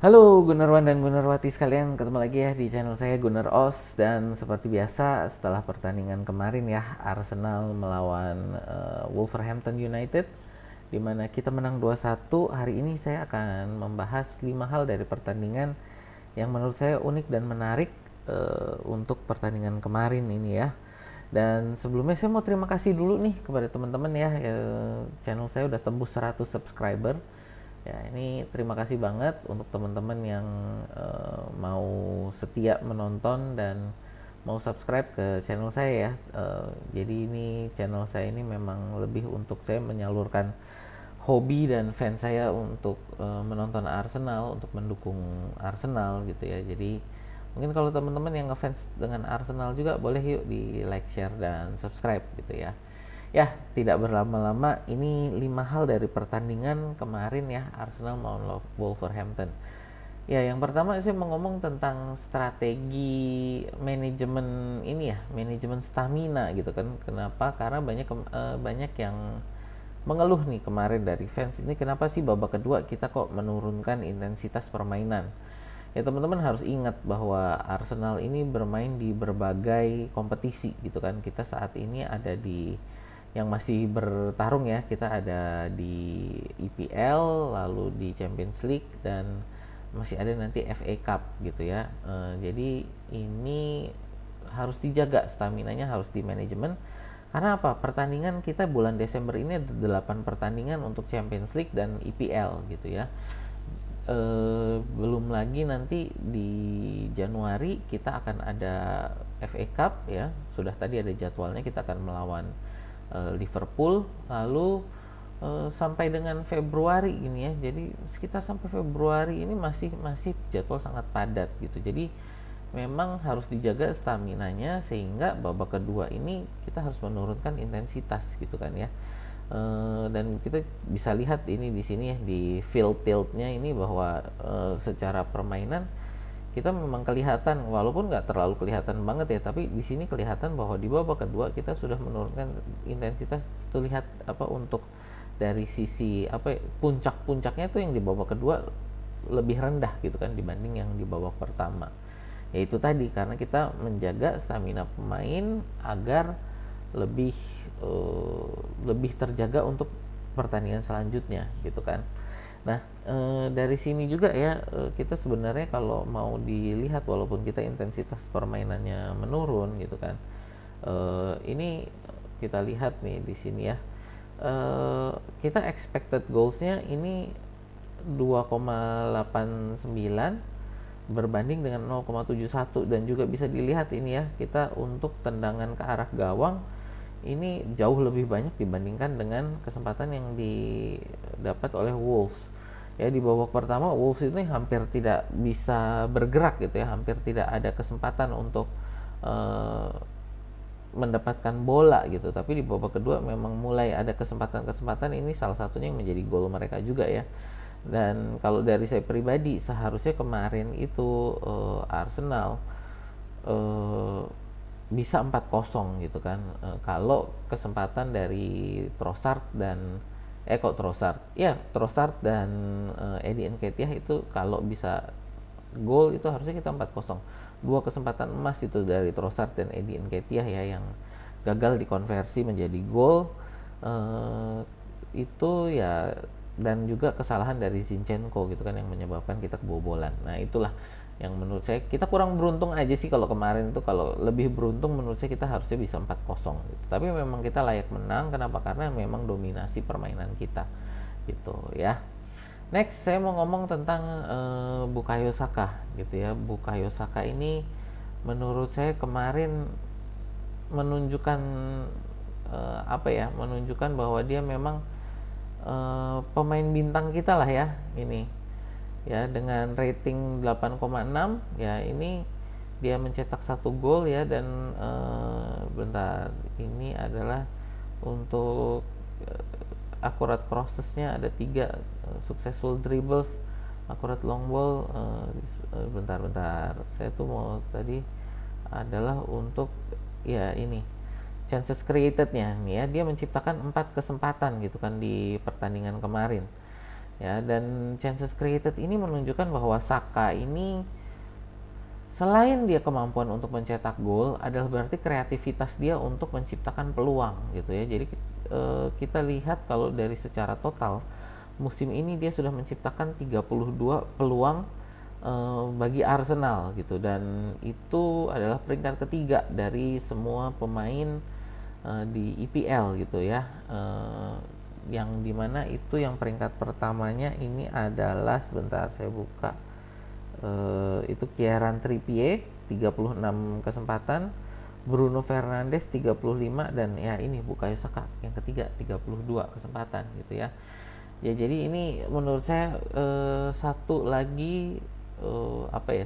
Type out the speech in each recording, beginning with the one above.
Halo Gunarwan dan Gunarwati sekalian, ketemu lagi ya di channel saya Gunar Os. Dan seperti biasa setelah pertandingan kemarin ya, Arsenal melawan Wolverhampton United, di mana kita menang 2-1. Hari ini saya akan membahas 5 hal dari pertandingan yang menurut saya unik dan menarik untuk pertandingan kemarin ini ya. Dan sebelumnya saya mau terima kasih dulu nih kepada teman-teman ya, channel saya udah tembus 100 subscriber. Ya, ini terima kasih banget untuk teman-teman yang mau setia menonton dan mau subscribe ke channel saya ya. Jadi ini channel saya ini memang lebih untuk saya menyalurkan hobi dan fans saya untuk menonton Arsenal, untuk mendukung Arsenal gitu ya. Jadi mungkin kalau teman-teman yang ngefans dengan Arsenal juga boleh yuk di like, share dan subscribe gitu ya. Ya, tidak berlama-lama, ini 5 hal dari pertandingan kemarin ya, Arsenal melawan Wolverhampton. Ya, yang pertama saya mau ngomong tentang strategi manajemen ini ya, manajemen stamina gitu kan. Kenapa? Karena banyak yang mengeluh nih kemarin dari fans ini, kenapa sih babak kedua kita kok menurunkan intensitas permainan. Ya teman-teman harus ingat bahwa Arsenal ini bermain di berbagai kompetisi gitu kan. Kita saat ini ada di yang masih bertarung ya, kita ada di EPL, lalu di Champions League, dan masih ada nanti FA Cup gitu ya. Jadi ini harus dijaga, staminanya harus di manajemen. Karena apa? Pertandingan kita bulan Desember ini ada 8 pertandingan untuk Champions League dan EPL gitu ya. Belum lagi nanti di Januari kita akan ada FA Cup ya. Sudah tadi ada jadwalnya, kita akan melawan Liverpool, lalu sampai dengan Februari ini ya. Jadi sekitar sampai Februari ini masih jadwal sangat padat gitu. Jadi memang harus dijaga staminanya, sehingga babak kedua ini kita harus menurunkan intensitas gitu kan ya. Dan kita bisa lihat ini di sini ya, di field tiltnya ini, bahwa secara permainan kita memang kelihatan, walaupun nggak terlalu kelihatan banget ya, tapi di sini kelihatan bahwa di babak kedua kita sudah menurunkan intensitas. Terlihat apa, untuk dari sisi apa, puncak-puncaknya itu yang di babak kedua lebih rendah gitu kan dibanding yang di babak pertama. Yaitu tadi, karena kita menjaga stamina pemain agar lebih lebih terjaga untuk pertandingan selanjutnya gitu kan. Nah, dari sini juga ya, kita sebenarnya kalau mau dilihat, walaupun kita intensitas permainannya menurun gitu kan, ini kita lihat nih di sini ya, kita expected goalsnya ini 2,89 berbanding dengan 0,71, dan juga bisa dilihat ini ya, kita untuk tendangan ke arah gawang ini jauh lebih banyak dibandingkan dengan kesempatan yang didapat oleh Wolves. Ya, di babak pertama Wolves ini hampir tidak bisa bergerak gitu ya, hampir tidak ada kesempatan untuk uh, mendapatkan bola gitu. Tapi di babak kedua memang mulai ada kesempatan-kesempatan, ini salah satunya yang menjadi gol mereka juga ya. Dan kalau dari saya pribadi, seharusnya kemarin itu Arsenal uh, bisa 4-0 gitu kan. Kalau kesempatan dari Trossard dan Trossard dan Eddie Nketiah itu kalau bisa gol, itu harusnya kita 4-0. Dua kesempatan emas itu dari Trossard dan Eddie Nketiah ya, yang gagal dikonversi menjadi gol. eh, itu ya, dan juga kesalahan dari Zinchenko gitu kan yang menyebabkan kita kebobolan. Nah, itulah yang menurut saya kita kurang beruntung aja sih. Kalau kemarin itu, kalau lebih beruntung, menurut saya kita harusnya bisa 4-0 gitu. Tapi memang kita layak menang. Kenapa? Karena memang dominasi permainan kita gitu ya. Next, saya mau ngomong tentang Bukayo Saka gitu ya. Bukayo Saka ini menurut saya kemarin menunjukkan apa ya? Menunjukkan bahwa dia memang pemain bintang kita lah ya ini. Ya, dengan rating 8,6 ya, ini dia mencetak satu gol ya. Dan bentar, ini adalah untuk akurat prosesnya ada 3, successful dribbles, akurat long ball. Bentar, saya tuh mau tadi adalah untuk ya ini chances creatednya nih ya, dia menciptakan 4 kesempatan gitu kan di pertandingan kemarin. ya. Dan chances created ini menunjukkan bahwa Saka ini selain dia kemampuan untuk mencetak gol adalah berarti kreativitas dia untuk menciptakan peluang gitu ya. Jadi kita lihat kalau dari secara total musim ini dia sudah menciptakan 32 peluang bagi Arsenal gitu, dan itu adalah peringkat ketiga dari semua pemain di EPL gitu ya. Yang dimana itu yang peringkat pertamanya ini adalah, sebentar saya buka, itu Kieran Trippier 36 kesempatan, Bruno Fernandes 35, dan ya ini Bukayo Saka yang ketiga 32 kesempatan gitu ya. Ya jadi ini menurut saya satu lagi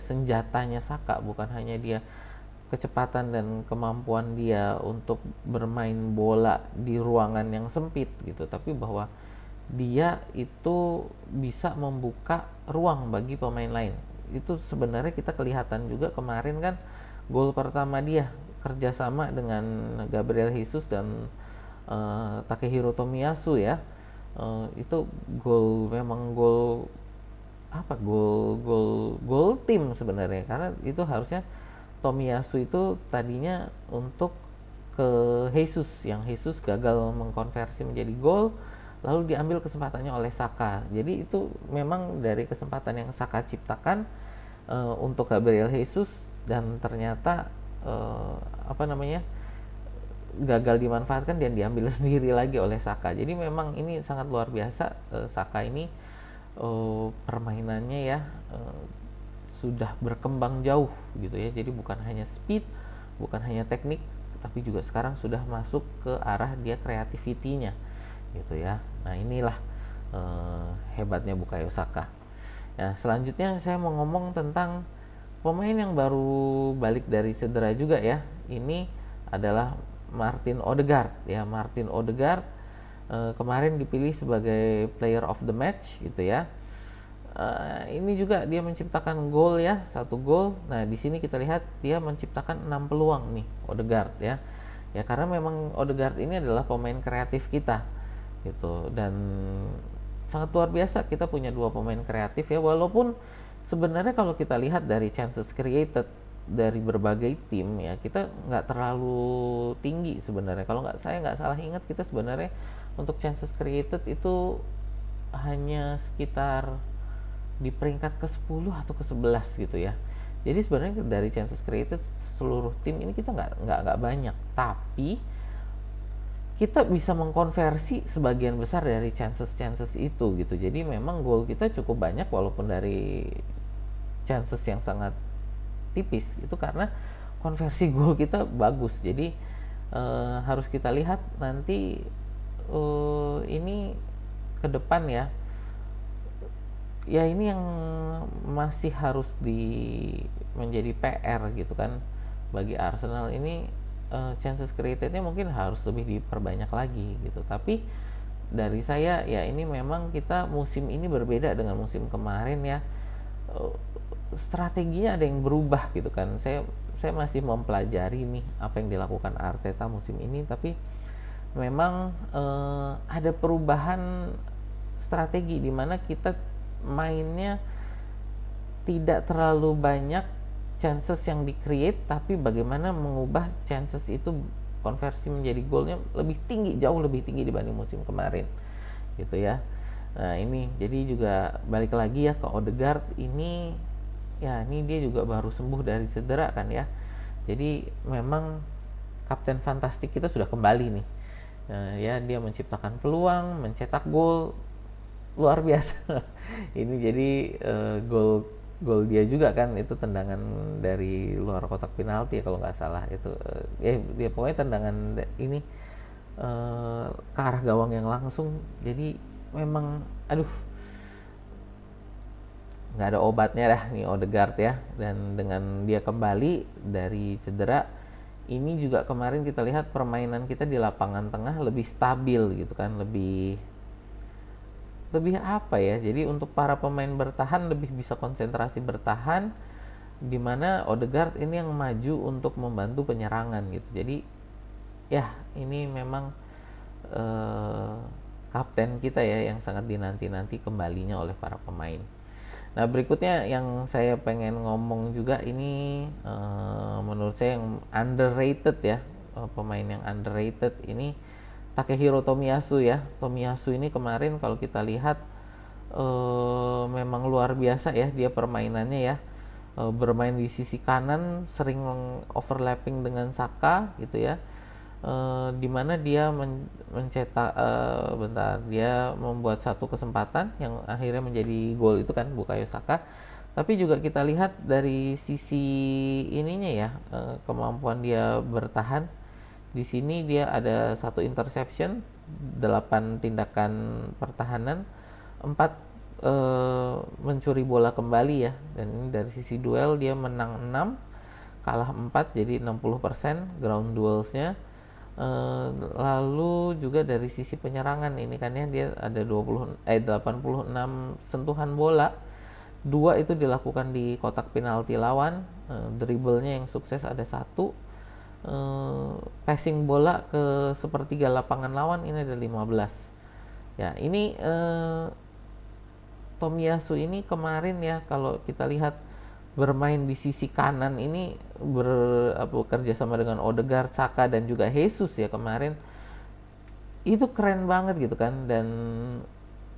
senjatanya Saka, bukan hanya dia kecepatan dan kemampuan dia untuk bermain bola di ruangan yang sempit gitu, tapi bahwa dia itu bisa membuka ruang bagi pemain lain. Itu sebenarnya kita kelihatan juga kemarin kan, gol pertama dia kerjasama dengan Gabriel Jesus dan Takehiro Tomiyasu ya. Itu memang gol gol tim sebenarnya, karena itu harusnya Tomiyasu itu tadinya untuk ke Jesus, yang Jesus gagal mengkonversi menjadi gol, lalu diambil kesempatannya oleh Saka. Jadi itu memang dari kesempatan yang Saka ciptakan untuk Gabriel Jesus, dan ternyata gagal dimanfaatkan dan diambil sendiri lagi oleh Saka. Jadi memang ini sangat luar biasa, Saka ini permainannya ya sudah berkembang jauh gitu ya. Jadi bukan hanya speed, bukan hanya teknik, tapi juga sekarang sudah masuk ke arah dia kreativitinya gitu ya. Nah inilah hebatnya Bukayo Saka. Nah selanjutnya saya mau ngomong tentang pemain yang baru balik dari cedera juga ya. Ini adalah Martin Odegaard ya. Martin Odegaard kemarin dipilih sebagai player of the match gitu ya. Ini juga dia menciptakan gol ya, 1 gol. Nah di sini kita lihat dia menciptakan 6 peluang nih Odegaard ya. Ya karena memang Odegaard ini adalah pemain kreatif kita gitu, dan sangat luar biasa kita punya 2 pemain kreatif ya. Walaupun sebenarnya kalau kita lihat dari chances created dari berbagai tim ya, kita nggak terlalu tinggi sebenarnya. Kalau saya nggak salah ingat, kita sebenarnya untuk chances created itu hanya sekitar di peringkat ke-10 atau ke-11 gitu ya. Jadi sebenarnya dari chances created seluruh tim ini kita nggak banyak, tapi kita bisa mengkonversi sebagian besar dari chances itu gitu. Jadi memang gol kita cukup banyak walaupun dari chances yang sangat tipis, itu karena konversi gol kita bagus. Jadi harus kita lihat nanti ini ke depan ya. Ya ini yang masih harus menjadi PR gitu kan bagi Arsenal ini. Chances creatednya mungkin harus lebih diperbanyak lagi gitu. Tapi dari saya ya, ini memang kita musim ini berbeda dengan musim kemarin ya. Strateginya ada yang berubah gitu kan. Saya masih mempelajari nih apa yang dilakukan Arteta musim ini, tapi memang ada perubahan strategi di mana kita mainnya tidak terlalu banyak chances yang di-create, tapi bagaimana mengubah chances itu konversi menjadi golnya lebih tinggi, jauh lebih tinggi dibanding musim kemarin gitu ya. Nah ini jadi juga balik lagi ya ke Odegaard ini ya, ini dia juga baru sembuh dari cedera kan ya. Jadi memang kapten fantastik kita sudah kembali nih. Ya dia menciptakan peluang, mencetak gol luar biasa. Ini jadi gol dia juga kan, itu tendangan dari luar kotak penalti ya kalau nggak salah itu. Dia pokoknya tendangan ini ke arah gawang yang langsung. Jadi memang nggak ada obatnya dah nih Odegaard ya. Dan dengan dia kembali dari cedera ini juga, kemarin kita lihat permainan kita di lapangan tengah lebih stabil gitu kan, lebih apa ya, jadi untuk para pemain bertahan lebih bisa konsentrasi bertahan, dimana Odegaard ini yang maju untuk membantu penyerangan gitu. Jadi ya ini memang kapten kita ya, yang sangat dinanti-nanti kembalinya oleh para pemain. Nah, berikutnya yang saya pengen ngomong juga ini menurut saya yang underrated ya, pemain yang underrated ini Takehiro Tomiyasu ya. Tomiyasu ini kemarin kalau kita lihat memang luar biasa ya dia permainannya ya. Bermain di sisi kanan sering overlapping dengan Saka gitu ya. Di mana dia mencetak dia membuat satu kesempatan yang akhirnya menjadi gol itu kan Bukayo Saka. Tapi juga kita lihat dari sisi ininya ya, kemampuan dia bertahan. Di sini dia ada satu interception, 8 tindakan pertahanan, 4 mencuri bola kembali ya. Dan ini dari sisi duel dia menang 6, kalah 4, jadi 60% ground duelsnya. Lalu juga dari sisi penyerangan ini kan ya, dia ada 86 sentuhan bola, 2 itu dilakukan di kotak penalti lawan. Dribblenya yang sukses ada 1, passing bola ke sepertiga lapangan lawan ini ada 15 ya. Ini Tomiyasu ini kemarin ya kalau kita lihat bermain di sisi kanan ini bekerja sama dengan Odegaard, Saka dan juga Jesus ya kemarin, itu keren banget gitu kan. Dan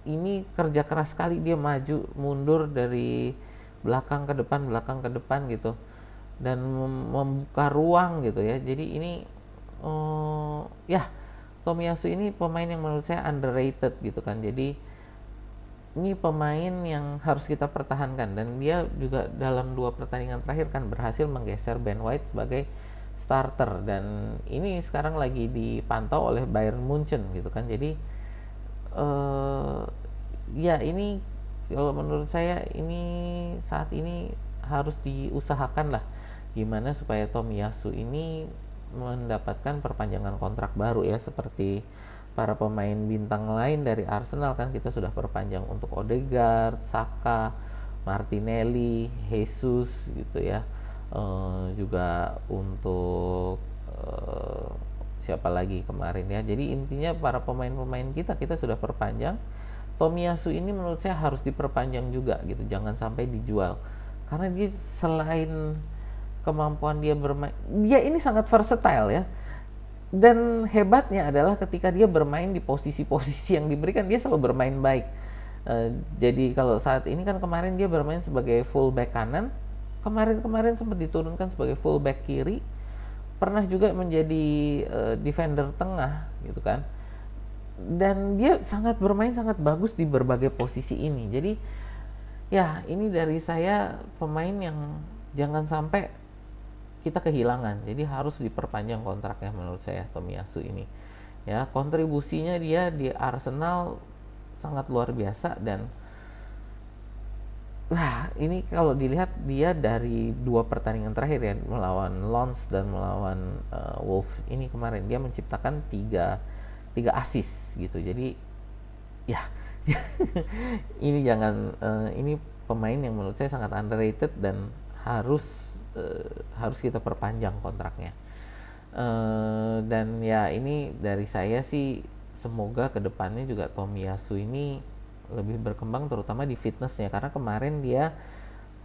ini kerja keras sekali, dia maju mundur dari belakang ke depan gitu, dan membuka ruang gitu ya. Jadi ini ya Tomiyasu ini pemain yang menurut saya underrated gitu kan. Jadi ini pemain yang harus kita pertahankan, dan dia juga dalam 2 pertandingan terakhir kan berhasil menggeser Ben White sebagai starter, dan ini sekarang lagi dipantau oleh Bayern Munchen gitu kan. Jadi ya ini kalau menurut saya ini saat ini harus diusahakan lah gimana supaya Tomiyasu ini mendapatkan perpanjangan kontrak baru ya, seperti para pemain bintang lain dari Arsenal kan kita sudah perpanjang untuk Odegaard, Saka, Martinelli, Jesus gitu ya. Juga untuk siapa lagi kemarin ya. Jadi intinya para pemain-pemain kita sudah perpanjang. Tomiyasu ini menurut saya harus diperpanjang juga gitu, jangan sampai dijual. Karena dia selain kemampuan dia bermain, dia ini sangat versatile ya. Dan hebatnya adalah ketika dia bermain di posisi-posisi yang diberikan, dia selalu bermain baik. Jadi kalau saat ini kan kemarin dia bermain sebagai fullback kanan, kemarin sempat diturunkan sebagai fullback kiri, pernah juga menjadi defender tengah gitu kan. Dan dia bermain sangat bagus di berbagai posisi ini. Jadi ya ini dari saya pemain yang jangan sampai kita kehilangan, jadi harus diperpanjang kontraknya menurut saya Tomiyasu ini ya. Kontribusinya dia di Arsenal sangat luar biasa, dan ini kalau dilihat dia dari 2 pertandingan terakhir ya, melawan Lens dan melawan Wolf ini kemarin, dia menciptakan 3 assist gitu. Jadi ya ini ini pemain yang menurut saya sangat underrated dan harus kita perpanjang kontraknya. Dan ya ini dari saya sih, semoga kedepannya juga Tomiyasu ini lebih berkembang terutama di fitnessnya, karena kemarin dia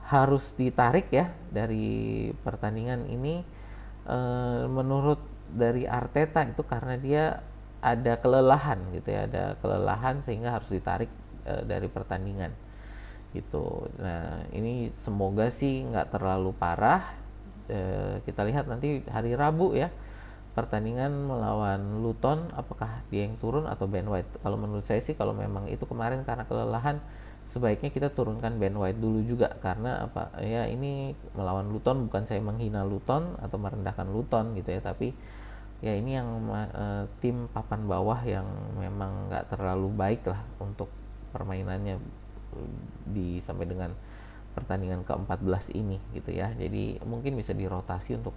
harus ditarik ya dari pertandingan ini. Menurut dari Arteta itu karena dia ada kelelahan gitu ya, ada kelelahan sehingga harus ditarik dari pertandingan gitu. Nah ini semoga sih nggak terlalu parah. Kita lihat nanti hari Rabu ya, pertandingan melawan Luton, apakah dia yang turun atau Ben White. Kalau menurut saya sih kalau memang itu kemarin karena kelelahan, sebaiknya kita turunkan Ben White dulu juga, karena apa ya, ini melawan Luton, bukan saya menghina Luton atau merendahkan Luton gitu ya, tapi ya ini yang tim papan bawah yang memang nggak terlalu baik lah untuk permainannya sampai dengan pertandingan ke-14 ini gitu ya. Jadi mungkin bisa dirotasi untuk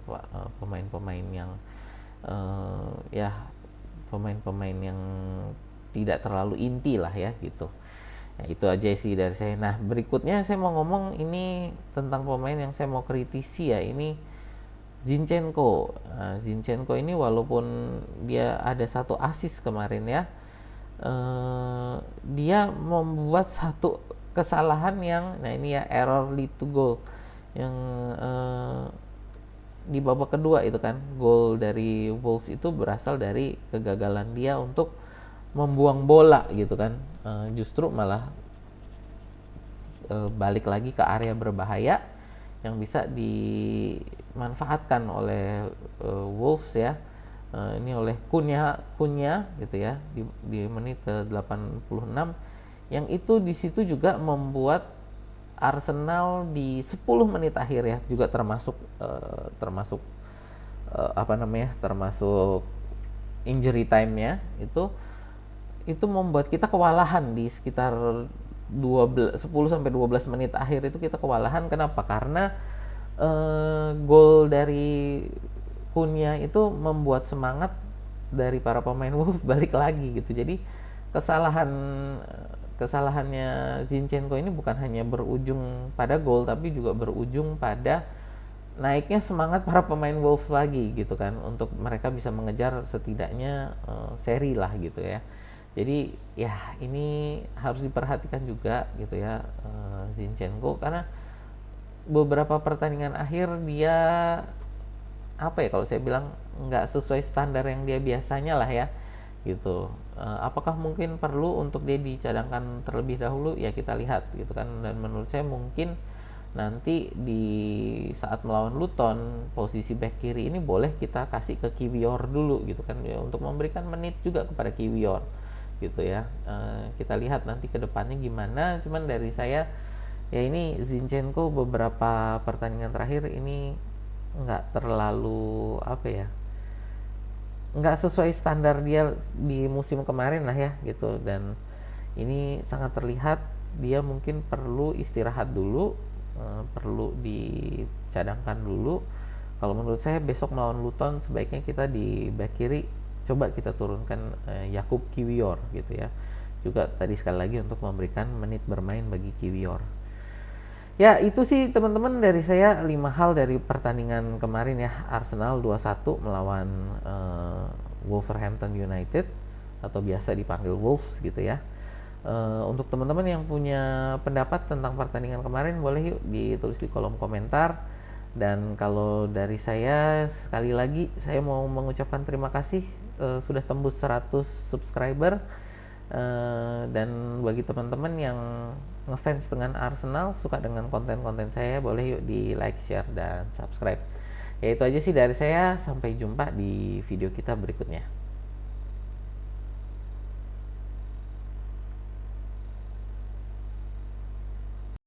pemain-pemain yang ya pemain-pemain yang tidak terlalu inti lah ya gitu. Ya, itu aja sih dari saya. Nah berikutnya saya mau ngomong ini tentang pemain yang saya mau kritisi ya, ini Zinchenko. Zinchenko ini walaupun dia ada 1 assist kemarin ya, dia membuat satu kesalahan yang, nah ini ya, error lead to goal, yang di babak kedua itu kan, gol dari Wolves itu berasal dari kegagalan dia untuk membuang bola gitu kan. Justru malah balik lagi ke area berbahaya yang bisa dimanfaatkan oleh Wolves ya. Ini oleh Cunha gitu ya, di menit ke 86, yang itu di situ juga membuat Arsenal di 10 menit akhir ya, juga termasuk apa namanya, termasuk injury time-nya, itu membuat kita kewalahan di sekitar 10 sampai 12 menit akhir itu kita kewalahan. Kenapa? Karena gol dari Cunha itu membuat semangat dari para pemain Wolves balik lagi gitu. Jadi kesalahannya Zinchenko ini bukan hanya berujung pada gol, tapi juga berujung pada naiknya semangat para pemain Wolves lagi gitu kan, untuk mereka bisa mengejar setidaknya seri lah gitu ya. Jadi ya ini harus diperhatikan juga gitu ya, Zinchenko, karena beberapa pertandingan akhir dia, apa ya, kalau saya bilang nggak sesuai standar yang dia biasanya lah ya gitu. Apakah mungkin perlu untuk dia dicadangkan terlebih dahulu, ya kita lihat gitu kan. Dan menurut saya mungkin nanti di saat melawan Luton, posisi back kiri ini boleh kita kasih ke Kiwior dulu gitu kan ya, untuk memberikan menit juga kepada Kiwior gitu ya. Kita lihat nanti ke depannya gimana. Cuman dari saya ya, ini Zinchenko beberapa pertandingan terakhir ini nggak terlalu, apa ya, nggak sesuai standar dia di musim kemarin lah ya gitu. Dan ini sangat terlihat dia mungkin perlu istirahat dulu, perlu dicadangkan dulu. Kalau menurut saya besok melawan Luton sebaiknya kita di back kiri coba kita turunkan Yakub Kiwior gitu ya, juga tadi sekali lagi untuk memberikan menit bermain bagi Kiwior. Ya itu sih teman-teman dari saya, 5 hal dari pertandingan kemarin ya, Arsenal 2-1 melawan Wolverhampton United atau biasa dipanggil Wolves gitu ya. Untuk teman-teman yang punya pendapat tentang pertandingan kemarin, boleh yuk ditulis di kolom komentar. Dan kalau dari saya, sekali lagi saya mau mengucapkan terima kasih sudah tembus 100 subscriber. Dan bagi teman-teman yang ngefans dengan Arsenal, suka dengan konten-konten saya, boleh yuk di like, share, dan subscribe. Ya itu aja sih dari saya, sampai jumpa di video kita berikutnya.